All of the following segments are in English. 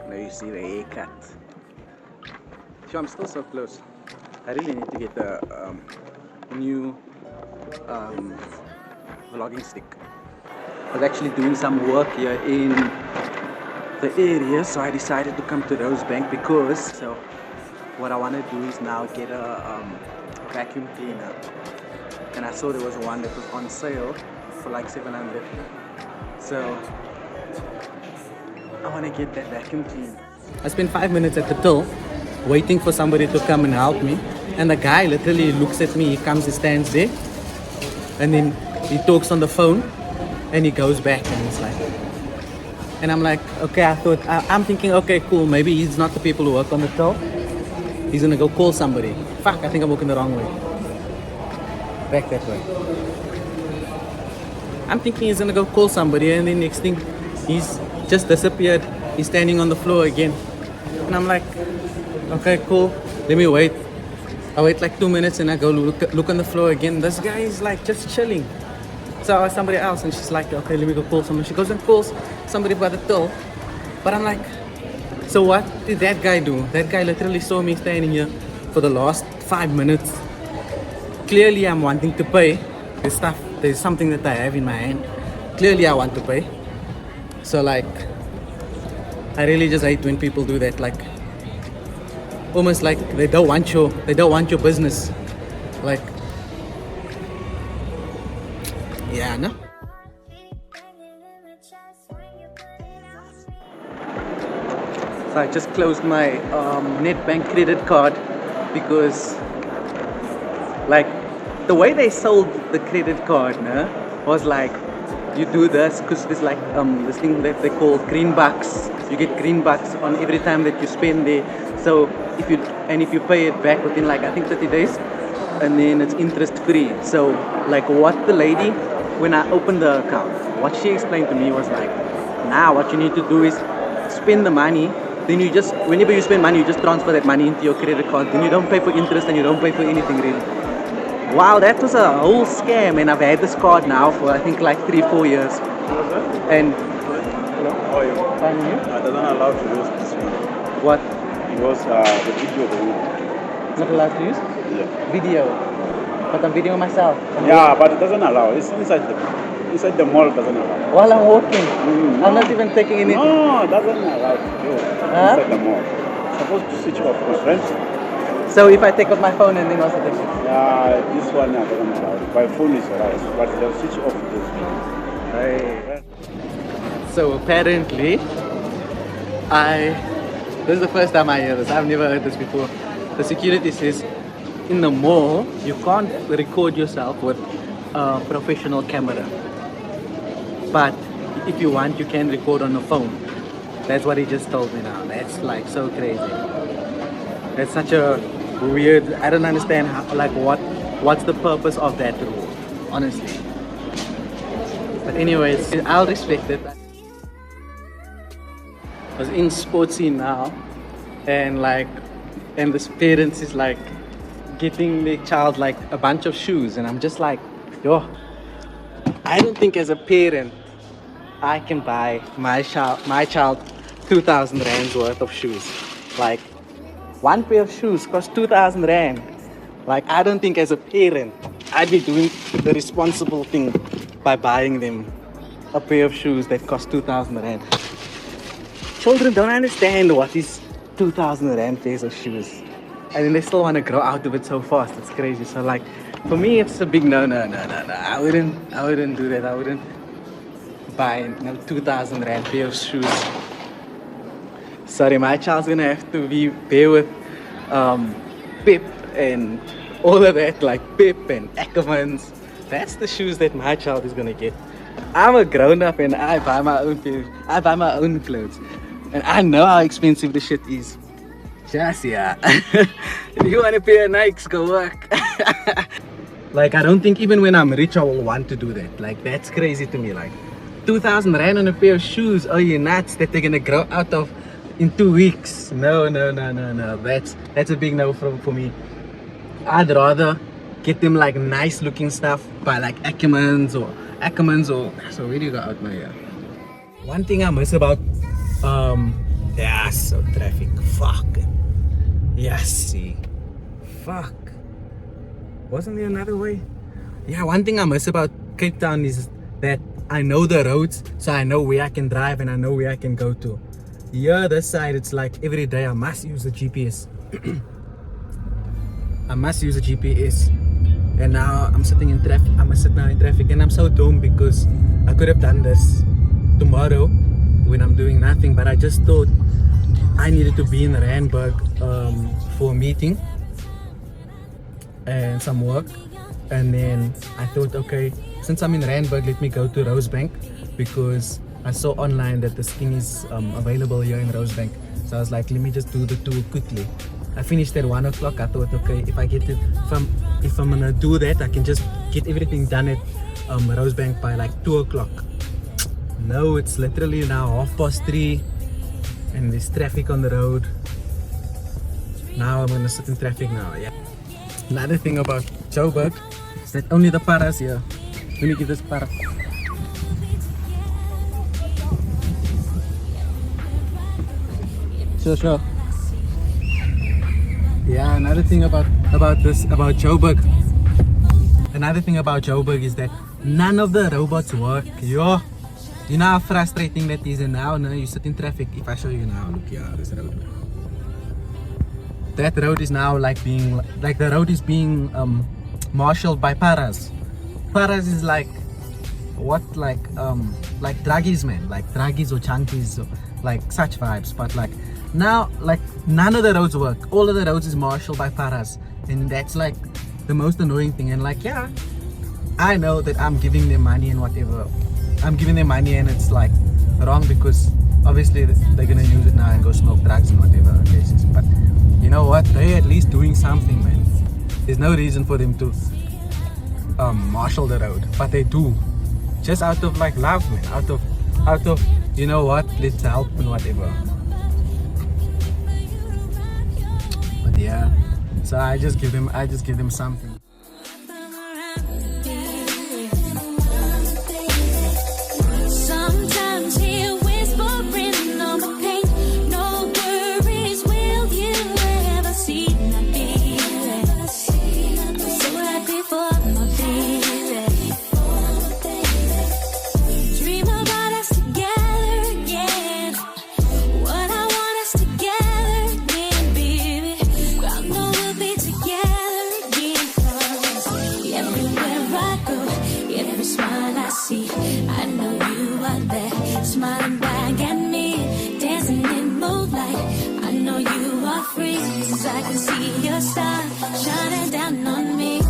Now you see the haircut. Sure, I'm still so close. I really need to get a new vlogging stick. I was actually doing some work here in the area, so I decided to come to Rosebank because what I want to do is now get a vacuum cleaner, and I saw there was one that was on sale for like 700. So I want to get that vacuum cleaner. I spent 5 minutes at the till waiting for somebody to come and help me, and the guy literally looks at me. He comes, he stands there, and then he talks on the phone, and he goes back, and it's like, and I'm like, okay, I'm thinking, okay, cool, maybe he's not the people who work on the till. He's gonna go call somebody. Fuck, I think I'm walking the wrong way. Back that way. I'm thinking he's gonna go call somebody, and then next thing, he's just disappeared. He's standing on the floor again. And I'm like, okay, cool, let me wait. I wait like 2 minutes and I go look on the floor again. This guy is like just chilling. So I asked somebody else and she's like, okay, let me go call someone. She goes and calls somebody by the till. But I'm like, so what did that guy do? That guy literally saw me standing here for the last 5 minutes. Clearly I'm wanting to pay. There's something that I have in my hand. Clearly I want to pay. So like, I really just hate when people do that. Like, almost like they don't want your business. Like, yeah, no. So I just closed my Netbank credit card because, like, the way they sold the credit card, was like, you do this because there's like this thing that they call green bucks. You get green bucks on every time that you spend there. So if you pay it back within like I think 30 days, and then it's interest free. So like what the lady, when I opened the account, what she explained to me was like, now what you need to do is spend the money. Then you just, whenever you spend money, you just transfer that money into your credit card. Then you don't pay for interest and you don't pay for anything really. Wow, that was a whole scam, and I've had this card now for I think like 3-4 years. And hello, how are you? Fine, you? Doesn't allow to use this one. What? Because the video they will. Not allowed to use? Yeah. Video. But I'm videoing myself. Yeah, but it doesn't allow. It's inside the mall. It doesn't allow. While I'm walking. I'm not even taking anything. No, it doesn't allow to do it inside the mall. It's supposed to switch off, my friend. So if I take out my phone and then also take it? Yeah, this one doesn't allow it. My phone is alright, but they'll switch off this video. Hey. So apparently, this is the first time I hear this. I've never heard this before. The security says, in the mall, you can't record yourself with a professional camera. But if you want, you can record on the phone. That's what he just told me now. That's like so crazy. That's such a weird, I don't understand how, like what's the purpose of that rule, honestly. But anyways, I'll respect it. I was in sports scene now, and this parents is like getting their child like a bunch of shoes, and I'm just like, yo, I don't think as a parent I can buy my child 2,000 rands worth of shoes. Like, one pair of shoes costs 2,000 rand. Like, I don't think as a parent I'd be doing the responsible thing by buying them a pair of shoes that cost 2,000 rand. Children don't understand what is 2,000 rand pairs of shoes, and then they still want to grow out of it so fast. It's crazy. So like, for me, it's a big no. I wouldn't do that. I wouldn't buy 2,000 rand pair of shoes. Sorry, my child's gonna have to be there with Pip and all of that, like Pip and Ackermans. That's the shoes that my child is gonna get. I'm a grown-up and I buy my own pair. I buy my own clothes, and I know how expensive the shit is. Just yeah. If you want a pair of Nikes, go work. Like, I don't think even when I'm rich I will want to do that. Like, that's crazy to me. Like, 2,000 rand on a pair of shoes. Oh, you're nuts that they're gonna grow out of in 2 weeks. No. That's a big no for me. I'd rather get them like nice looking stuff by like Ackermans or so where do you go out now? Yeah. One thing I miss about yeah, so traffic. Fuck. Yes, see. Fuck. Wasn't there another way? Yeah, one thing I miss about Cape Town is that I know the roads, so I know where I can drive and I know where I can go to. Here, this side, it's like every day I must use the GPS. I must use the GPS. And now I'm sitting in traffic. I must sit now in traffic, and I'm so dumb because I could have done this tomorrow when I'm doing nothing, but I just thought I needed to be in Randburg for a meeting and some work, and then I thought, okay, since I'm in Randburg, let me go to Rosebank because I saw online that the skin is available here in Rosebank. So I was like, let me just do the tour quickly. I finished at 1 o'clock. I thought, okay, if I'm gonna do that, I can just get everything done at Rosebank by like 2 o'clock. No, it's literally now 3:30 and there's traffic on the road. Now I'm gonna sit in traffic now. Yeah. Another thing about Joburg is that only the paras here. Let me give this para. Sure. Yeah, another thing about Joburg. Another thing about Joburg is that none of the robots work. Yo, you know how frustrating that is. And now you sit in traffic. If I show you now, look here, this road. That road is now the road is being marshaled by paras. Paras is like druggies, man, like druggies or junkies, or like such vibes. But like now, like none of the roads work. All of the roads is marshaled by paras, and that's like the most annoying thing. And like, yeah, I know that I'm giving them money and whatever. I'm giving them money, and it's like wrong because obviously they're gonna use it now and go smoke drugs and whatever cases. But you know what? They're at least doing something, man. There's no reason for them to marshal the road, but they do, just out of like love, man. Out of you know what? Let's help and whatever. But yeah, so I just give them something. Smiling back at me, dancing in moonlight. I know you are free, 'cause I can see your star shining down on me.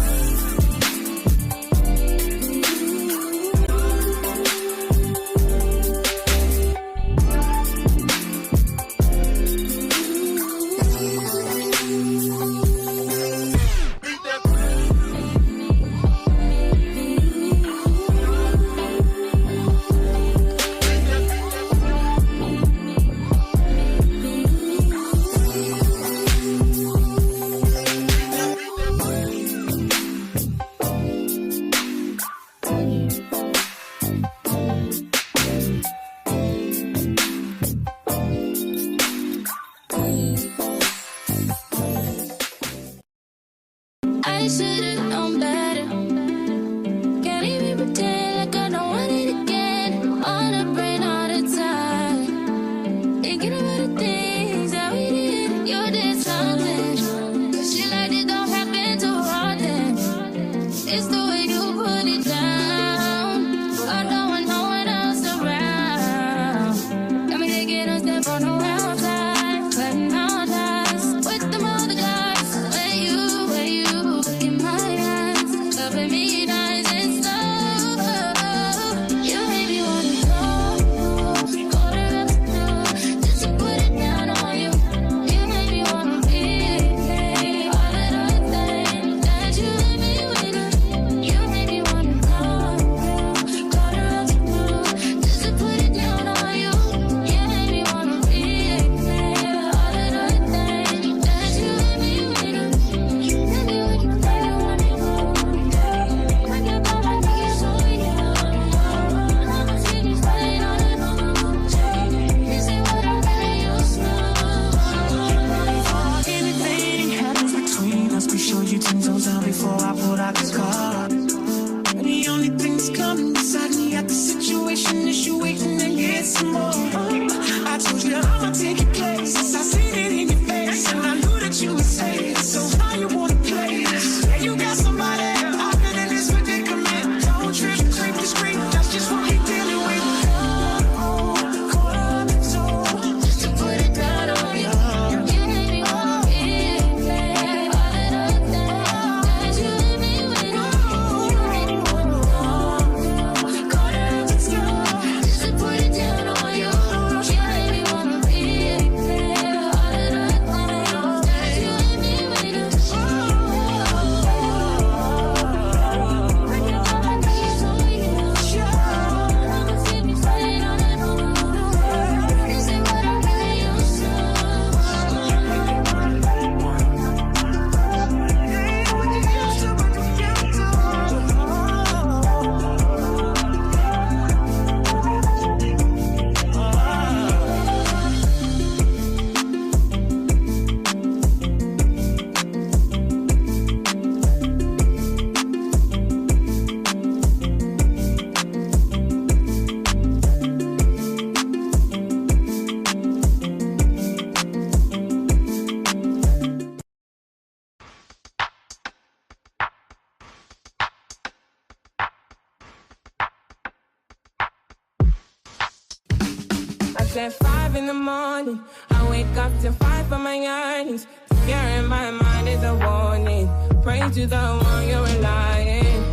at 5 in the morning. I wake up to 5 for my earnings. The fear in my mind is a warning. Pray to the one you're relying.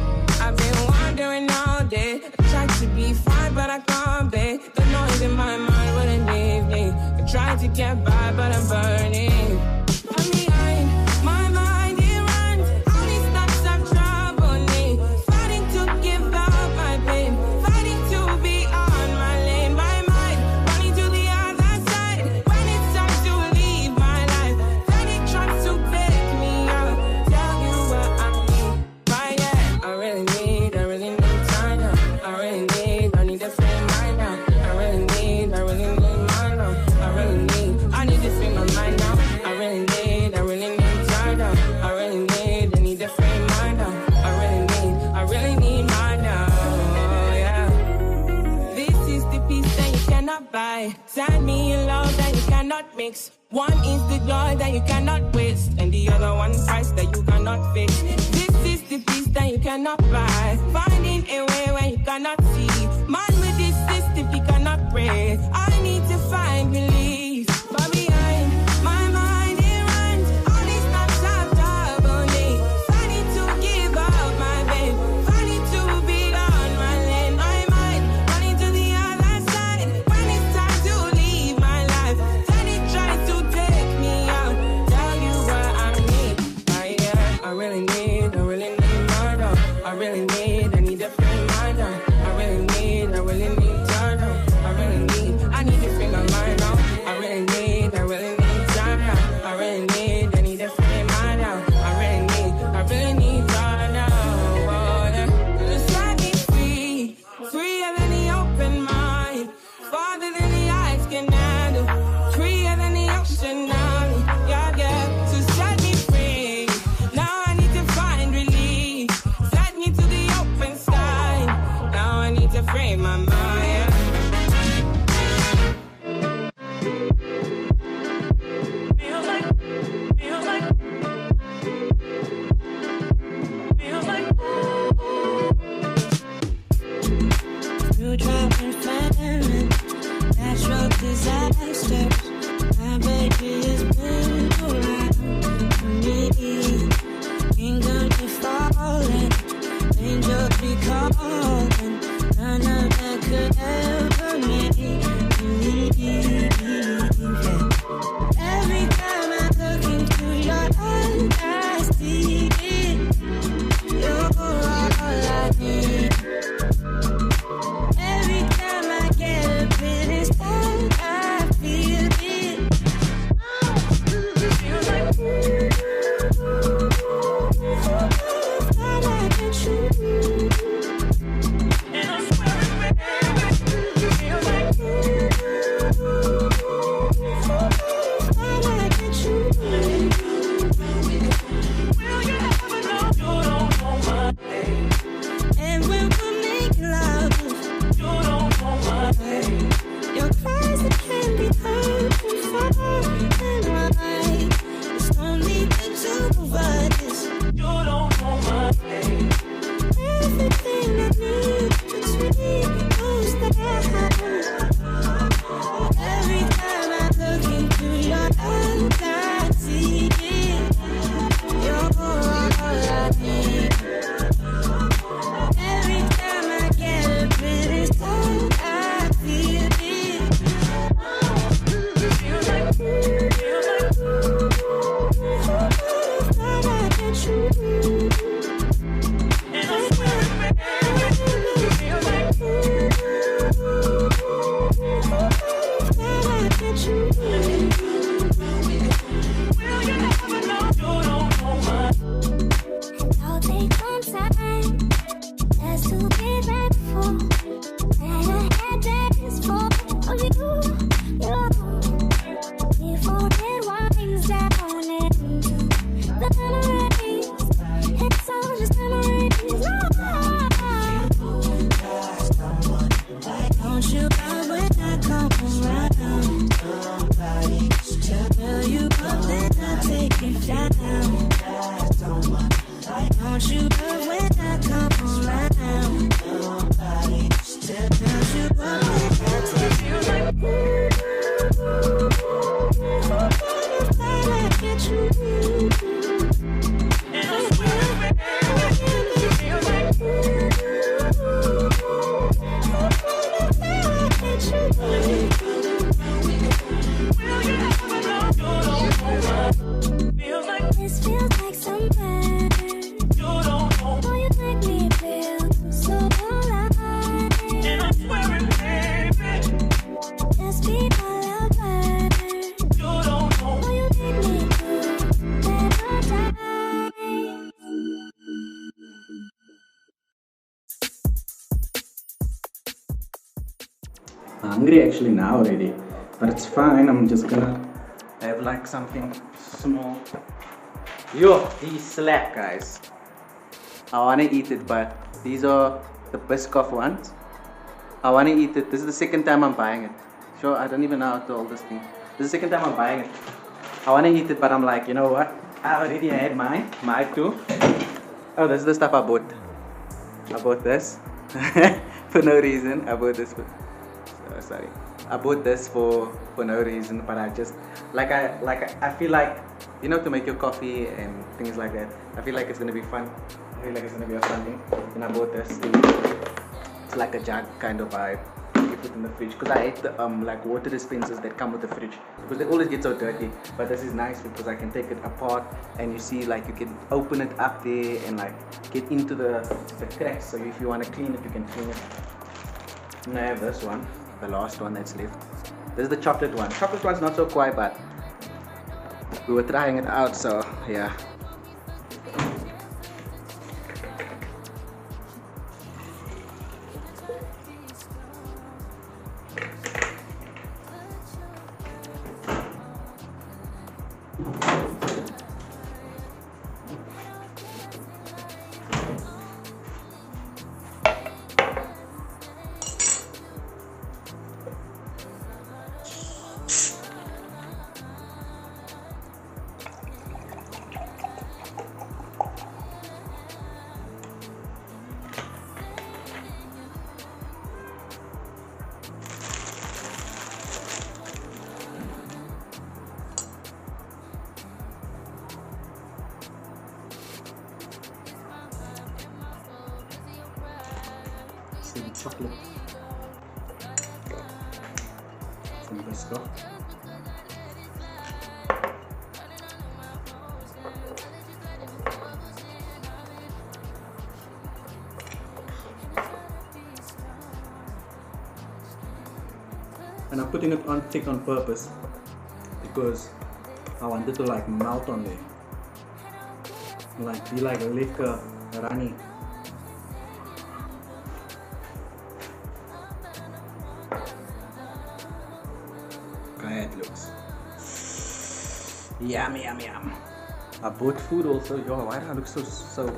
I've been wandering all day. I tried to be fine, but I can't be. The noise in my mind wouldn't leave me. I tried to get by, but I'm burning. I'm behind my mind, it runs. All these thoughts have troubled me. Fighting to give up my pain. Fighting to be on my lane. My mind running to the other side. When it's time to leave my life, then it tries to take me out. Tell you what I need. Right, yeah. I really need time now. I need to free mind now. I really need mind now. I need to free my mind now. I really need time now. I need to free mind now. I really need mind now. Yeah. This is the peace that you cannot buy. Send me a love that you cannot mix. One is the joy that you cannot waste, and the other one price that you cannot fix. This is the peace that you cannot buy. Finding a way where you cannot see. Man with this system, you cannot pray. I need to find relief. But behind my mind, it runs. All these thoughts have troubled me. Fighting to give up my babe. Fighting to be on my lane. My mind running to the other side. When it's time to leave my life, then it tries to take me out. Tell you what I need. I really need my love. I need to free my love. I really need time now. I need to free my mind now. I really need time now. I need to free my love. I really need time now. Oh, yeah. Just let me free, freer than the open mind, farther than the eyes can handle, freer than the ocean now. Yeah, yeah. So set me free. Now I need to find relief. Set me to the open sky. Now I need to free my mind. Through drought and famine, natural disasters, my baby is built around me. Kingdom be falling, angels be calling, none of that could ever make me believe. Every time I look into your eyes, I see it. You're all I need. Every time I get a bit inside, I feel it. Feels like thought I could choose. And I swear it feels like thought I could choose. Will you ever know you don't know my name? And when we're making love, you don't know my name. Your cries that can be heard from far and wide. It's only the two of us. You don't know my name. Everything I need between those that every time I look into your eyes, I see it. You're all I need. Every time I get a bit inside, I feel it. Feels like thought I could choose. And I swear it feels like thought I could choose. Will you ever know you don't know my? I'll take some time. Let's do it right before. And I had days for you. Before it winds down into the memories. It's all just memories. Don't you go when I come around. Tell you up, then I take it down. Don't you go when I come around. Tell you up, then I take it down. I'm hungry actually now already, but it's fine. I'm just gonna have like something small. Yo, these slap, guys. I wanna eat it, but these are the Biscoff ones. I wanna eat it. This is the second time I'm buying it. Sure, I don't even know how to hold this thing. This is the second time I'm buying it. I wanna eat it, but I'm like, you know what? I already had mine. Mine too. Oh, this is the stuff I bought. I bought this for no reason. I bought this for. Sorry. I bought this for no reason, but I just I feel like, you know, to make your coffee and things like that. I feel like it's gonna be fun. I feel like it's gonna be a fun thing. And I bought this. It's like a jug kind of vibe. You put in the fridge, because I hate the like water dispensers that come with the fridge, because they always get so dirty. But this is nice because I can take it apart and you see, like, you can open it up there and like get into the cracks. So if you want to clean it, you can clean it. And I have this one, the last one that's left. This is the chocolate one. Chocolate one's not so quiet, but we were trying it out, so yeah. Some chocolate, some biscuit. And I'm putting it on thick on purpose because I want it to like melt on there, like be like lekker runny. It looks yummy, yum, yum. I bought food also. Yo, why do I look so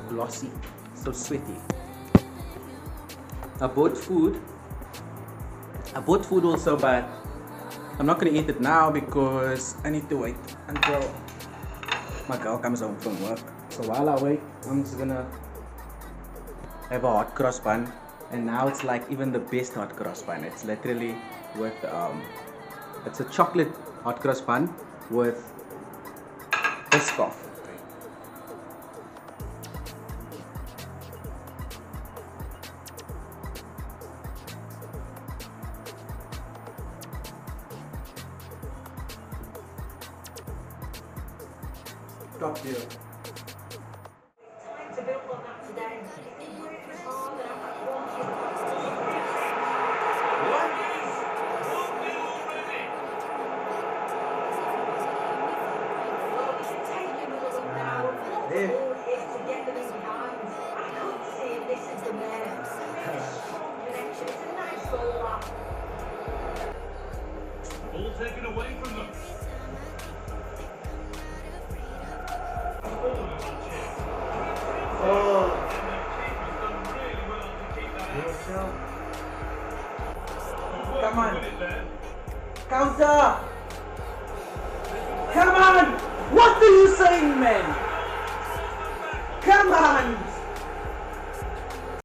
glossy, so sweaty? I bought food also, but I'm not gonna eat it now because I need to wait until my girl comes home from work. So while I wait, I'm just gonna have a hot cross bun. And now it's like even the best hot cross bun. It's literally with it's a chocolate hot cross bun with Biscoff. Top tier. Ball taken away from them. Come on. Counter. Come on. What are you saying, man? Come on.